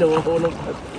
Nawawalong pati.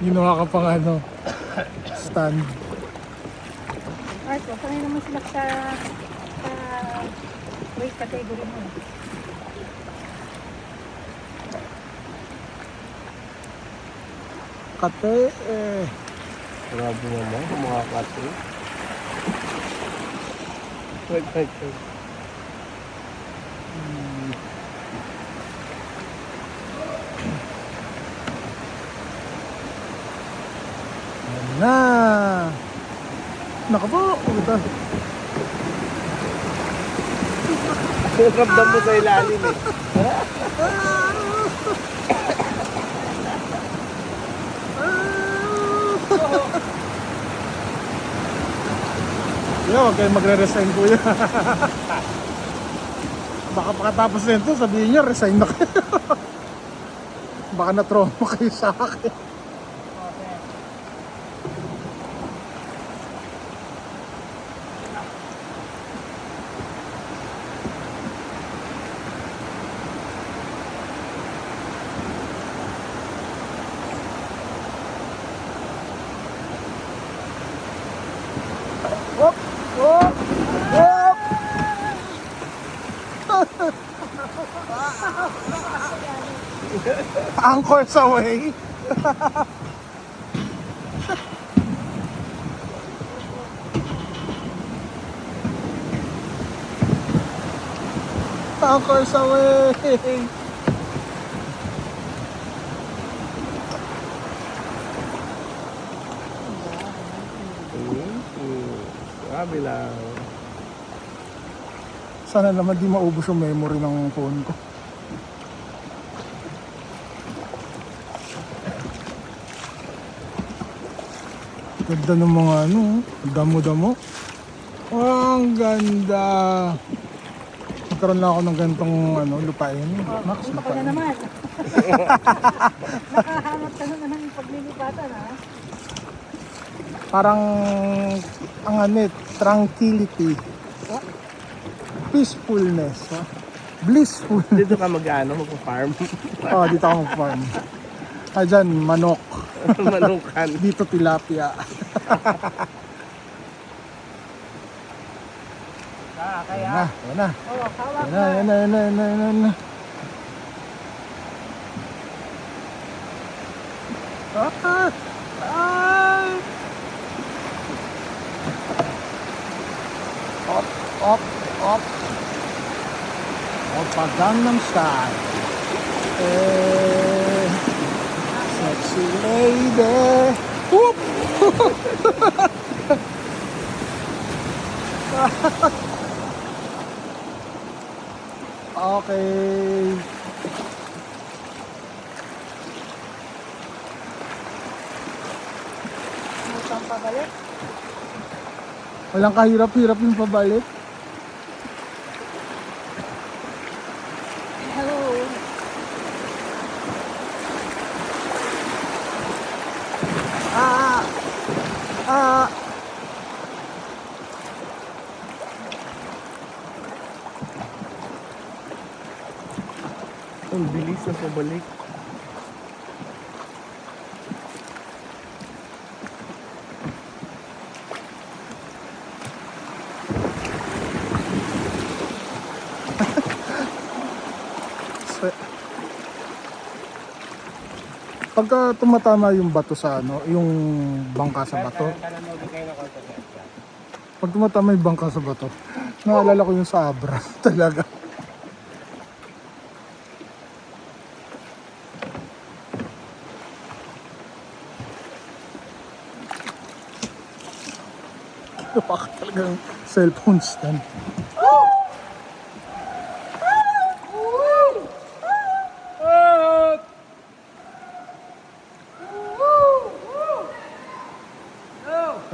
Ginawa ka pang ano, stand. Arto, sanay naman sila sa weight category mo. Kate eh. Grabe naman, mga kate. Wait. Yan na. Naka po. Ito. Ramdam mo sa ilalim eh. Yo, huwag kayong magre-resign kuya. Baka pagkatapos nito sabihin niya resign na kayo. Baka na-trauma kayo sa akin. Hop! Hop! Hop! Anchors away. Anchors away. Grabe lang. Sana naman di maubos yung memory ng phone ko. Ganda ng mga ano, damo-damo. Oh, ang ganda. Nagkaroon lang ako ng ganitong ano, lupain. Max, Punta ka na lupain. naman. Nakahanap ka na naman yung paglilipatan, ha? Parang ang ano, tranquility. Peacefulness. Blissful. Dito ka mag-farm. Oh, dito ako mag-farm. Ah, dyan, manok. Manukan. Dito tilapia. Kaya. Yan na. Oh, hawak Yan na. na. Ah! Ah! Op. Opa Gangnam Style. Sexy lady. Whoop! Okay. Musang pabalik. Walang kahirap-hirap yung pabalik. Hello. Ah! Ang bilis na pabalik. Pagka tumatama yung bato sa ano, yung bangka sa bato. Pag tumatama yung bangka sa bato, naalala ko yung sa Abra talaga. Baka talagang cellphone stand.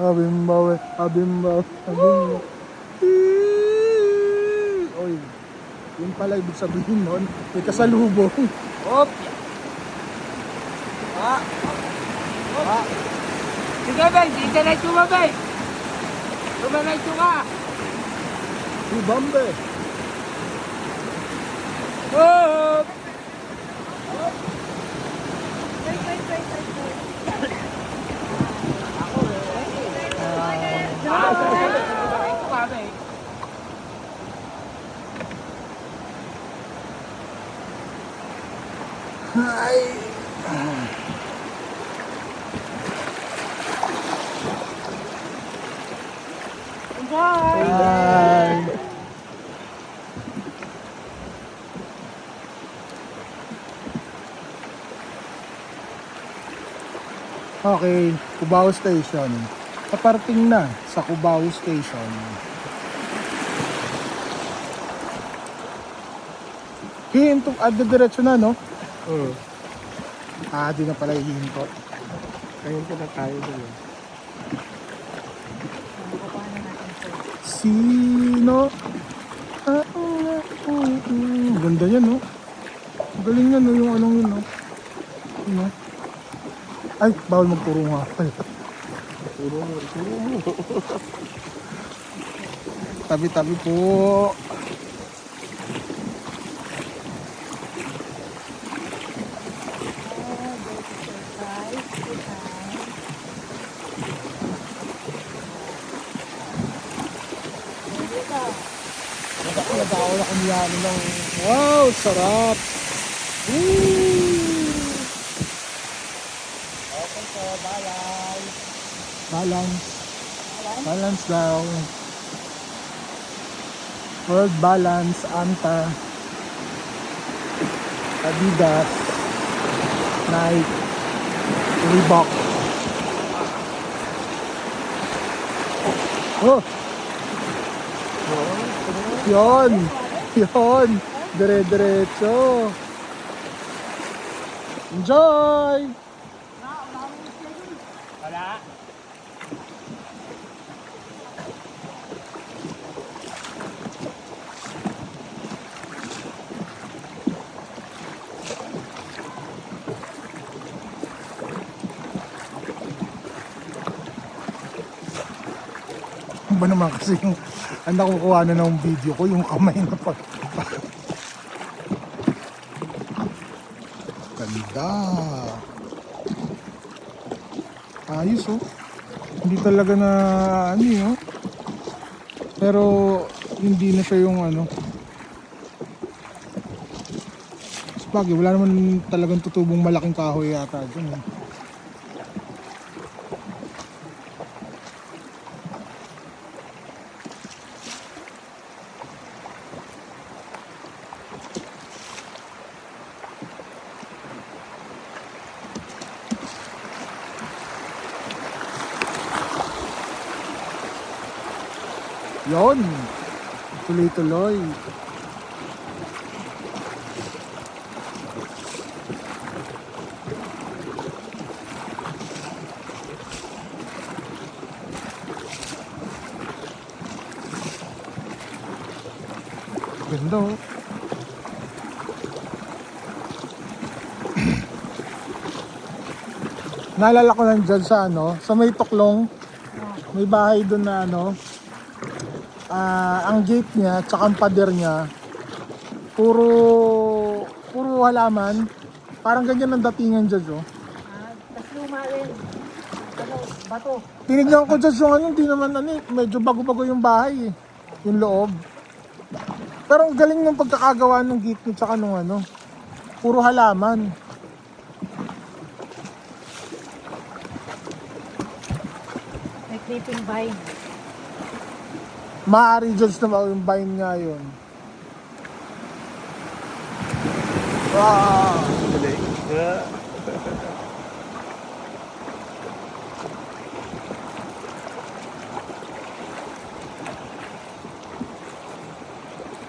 Abimbaw. Oy, yun pala ibig sabihin nun, may kasalubong. Hop! Ah! Ah! Sige, Ben. Diretso mo, Ben. Diretso ka. Si Bambe. Hop! Ay. Enjoy! Ay. Okay, Cubao Station. Kaparating na sa Cubao Station. Hihinto, diretso na, no? Di na pala hihinto. Ayun pa na tayo dun. Sino? Ganda yan, no? Galing yan, no? Yung anong yun, no? Yun, no? Ay, bawal magturo nga pala. Turo mo. Tabi-tabi po. Nagkakaw na kami yan ng wow, sarap. Okay po, balance. Balance daw. World Balance, Anta, Adidas, Nike, Reebok. Oh! Yun! Yun! Dire-diretso! Enjoy! Wala. Ba naman kasi yung ang nakukuha na ng video ko yung kamay na pag ganda, ayos oh, hindi talaga na ano yun, pero hindi na siya yung ano, bagay wala naman talagang tutubong malaking kahoy yata dyan eh. Yon, tuloy-tuloy. Ganda oh. Naalala ko lang dyan sa ano, sa may Tuklong, may bahay doon na ano, ang gate niya tsaka ang pader niya puro halaman, parang ganyan ang datingan dyan oh. Tas luma rin. Ano, bato. Tinignan ko dyan yung ano, hindi naman ano, medyo bago-bago yung bahay eh, yung loob, pero ang galing ng pagkakagawa ng gate niya tsaka nung ano, puro halaman. May clipping vine. Maaari dyan na yung vine nga yun. Wow! Galing. Ah.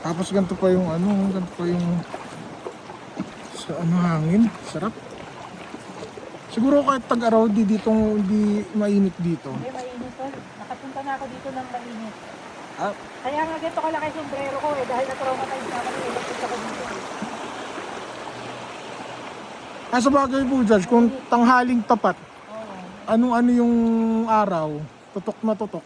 Tapos ganito pa yung ano, ganito pa yung sa ano hangin, sarap. Siguro kahit tag-araw di mainit dito. Hindi, mainit to. Nakapunta na ako dito ng mainit. Ah, Kaya nga ganito kalaki yung sombrero ko eh, dahil na-traumatize na ako nung ilapit ako dito. Sa bagay po, Judge, kung tanghaling tapat, Oo. anong-ano yung araw, tutok na tutok.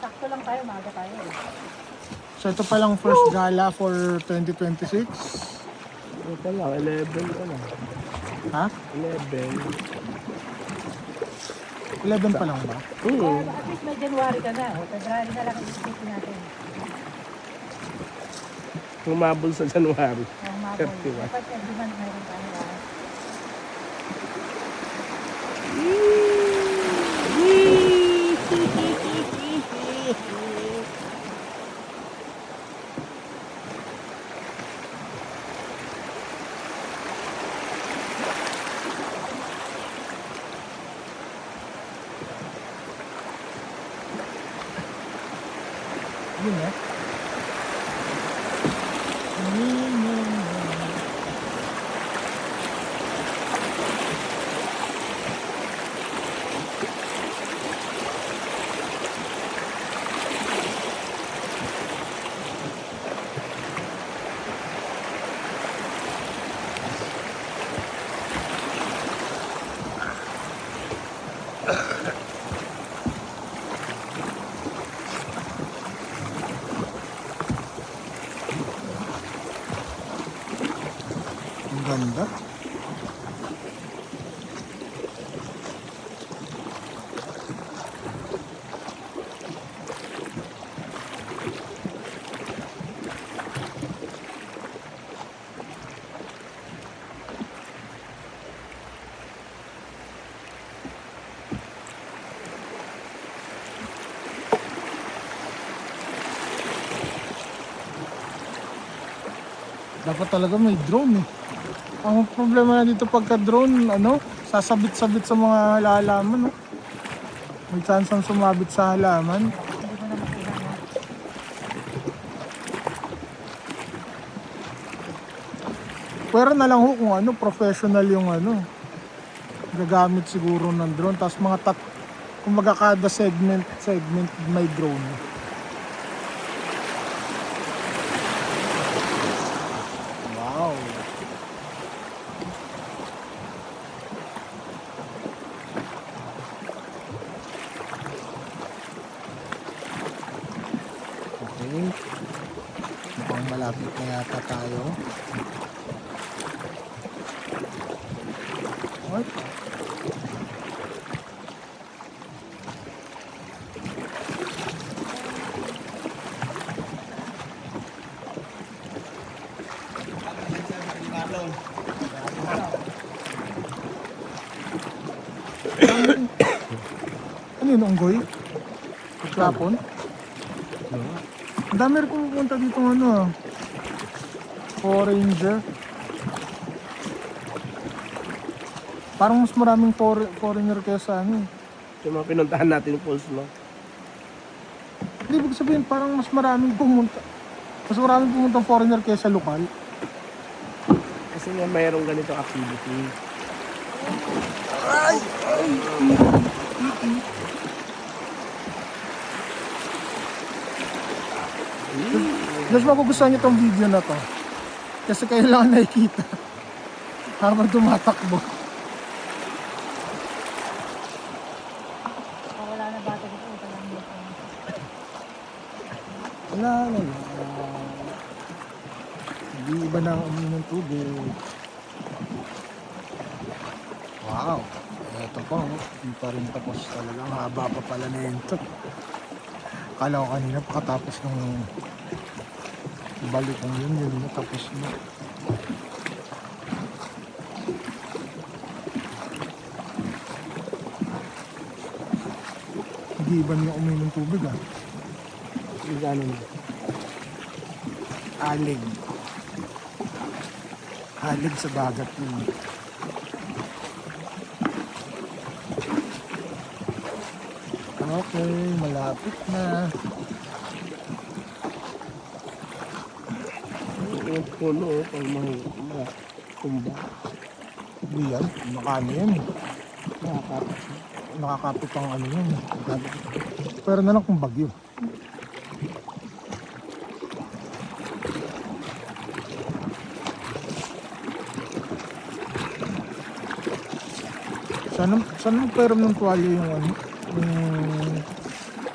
Sakto lang tayo, maaga tayo eh. So ito palang first gala for 2026. ito lang, 11 pa lang. Ha? 11. 11 pa lang ba? At least may January ka na, o February na lang isipin natin. Humabol sa January. Ang mabol. 31. Dapat every month meron tayo. Yun eh. Ang ganda. Dapat talaga may drone eh. Ang problema na dito pagka drone, sasabit-sabit sa mga halaman, no? May chance ang sumabit sa halaman. Hindi ko na makita na. Pero na lang ho kung professional yung gagamit siguro ng drone. Tapos kumbaga kada segment may drone. Wow. Okay. Mukhang malapit na yata tayo. What? Ano yun, unggoy? Kapon? Ang dami rin pupunta dito Forager. Parang mas maraming foreigner kesa Yung mga pinuntahan natin yung falls, no? Hindi, ibig sabihin parang mas maraming pumunta foreigner kesa lokal. Kasi nga mayroong ganito activity. Just magugustuhan niyo tong video na to. Kasi kayo lang ang nakikita habang tumatakbo. Wala na battery ko, ito lang dito. Wala. Hindi iba na ang uminom ng tubig. Wow. Ito pa, hindi pa rin tapos talaga. Mahaba pa pala na yun to. Akala ko kanina pakatapos ng balik ng yun na tapos na. Hindi iba niya uminom ng tubig Yung gano'n. Alig. Alig sa dagat yun. Okay, malapit na. Yung puno, pag makumba. Hindi yan. Nakano yan eh. Nakakapit. Nakakapit ang ano yan eh. Pero na lang kung bagyo. Sana magpairam ng tuwalya yung ano, yung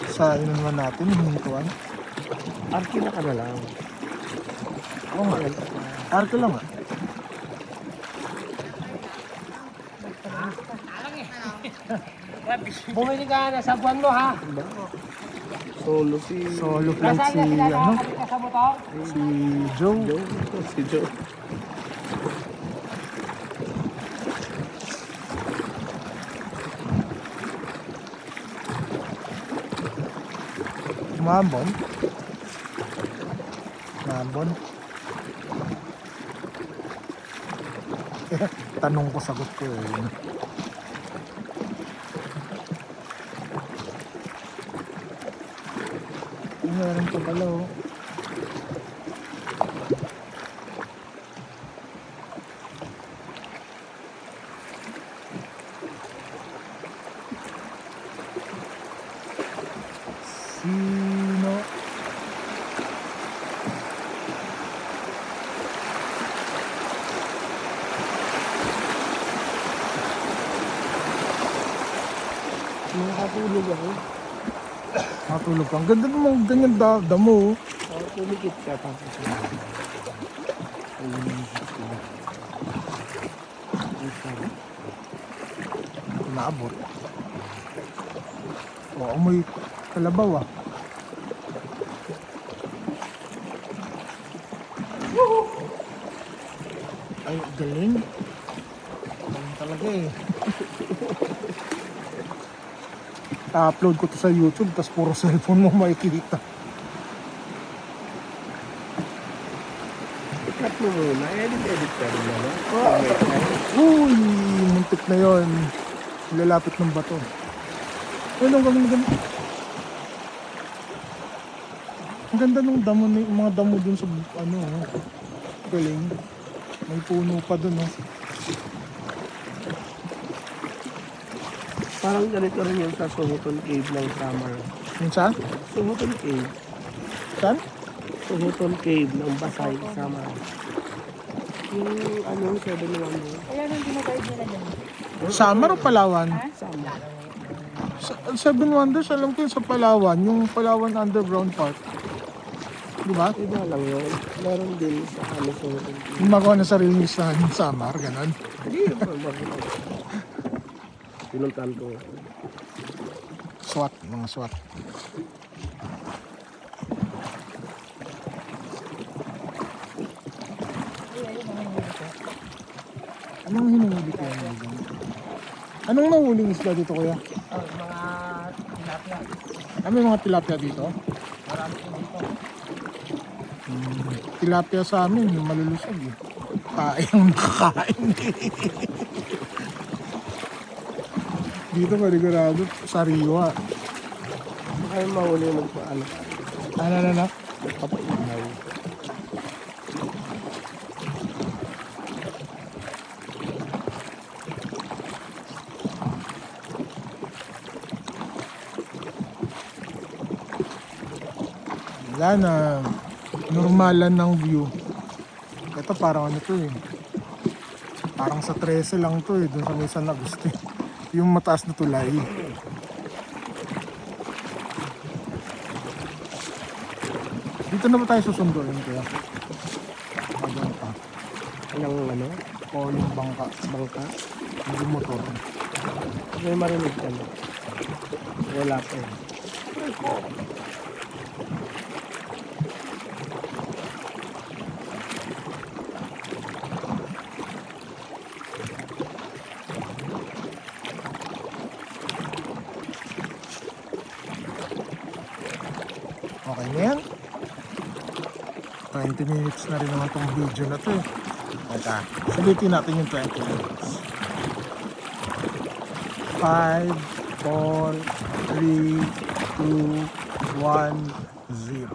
sa inuman natin, yung tuwan. Arkila ka na lang. Oo nga. Arke lang ah. Bumili ka na sa buwan mo ha. Solo si... Solo flight Nasaan si na sila ano, nakakabit ka sa motor? si Joe. Joe. Si Joe. Umambon. Umambon. Tanong ko, sagot ko eh. Meron pa pala oh. Sino? Nakatulog ako. Matulog ka. Ang ganda naman ganyan damo oh. Pumikit ka tapos. Naabot. Oo, may kalabaw ah. Ay, galing. Galing talaga eh. I-upload ko to sa YouTube, tapos puro cellphone mo makikita. Cut mo muna. Edit ka rin naman. Uy, muntik na yon. Lalapit ng bato. Ayun, ang ganda. Ang ganda ng damo, mga damo dun sa ano, galing. May puno pa dun oh. Parang ganito rin yung sa Suhuton Cave ng Samar. Minsan? Suhuton Cave. Saan? Suhuton Cave ng Basay, Samar. Yung ano, 7-Eleven. Ayan ang ginaguide nila dyan. Samar o Palawan? Samar. Seven Wonders, alam ko yun sa Palawan, yung Palawan Underground Park. Di ba? Iba lang yun. Meron din sa ano Suhuton Cave. Yung magawa na sarili sa Samar, ganun. Hindi, pinuntahan ko. SWAT, mga SWAT. Anong hinuhuli ko yan? Anong nahuling isla dito kuya? Oh, mga tilapia. May mga tilapia dito? Marami po dito. Tilapia sa amin, yung malulusog eh. Yung nakakain eh. Dito maligurado, sariwa. Ay, mahuli magpaano. Ano? Kapailaw. Wala na. Normalan ng view. Ito parang ano to eh. Parang sa 13 lang to eh. Doon sa may San Agustin. Yung mataas na tulay. Dito na ba tayo susunduin kaya? Hanggang pa. Ilang ano? O yung bangka. Bangka. Yung motor. May marinig ka na. Wala pa eh. Okay na yan. 20 minutes na rin naman tong video na to eh. Teka, sulitin natin yung 20 minutes. 5, 4, 3, 2, 1, 0.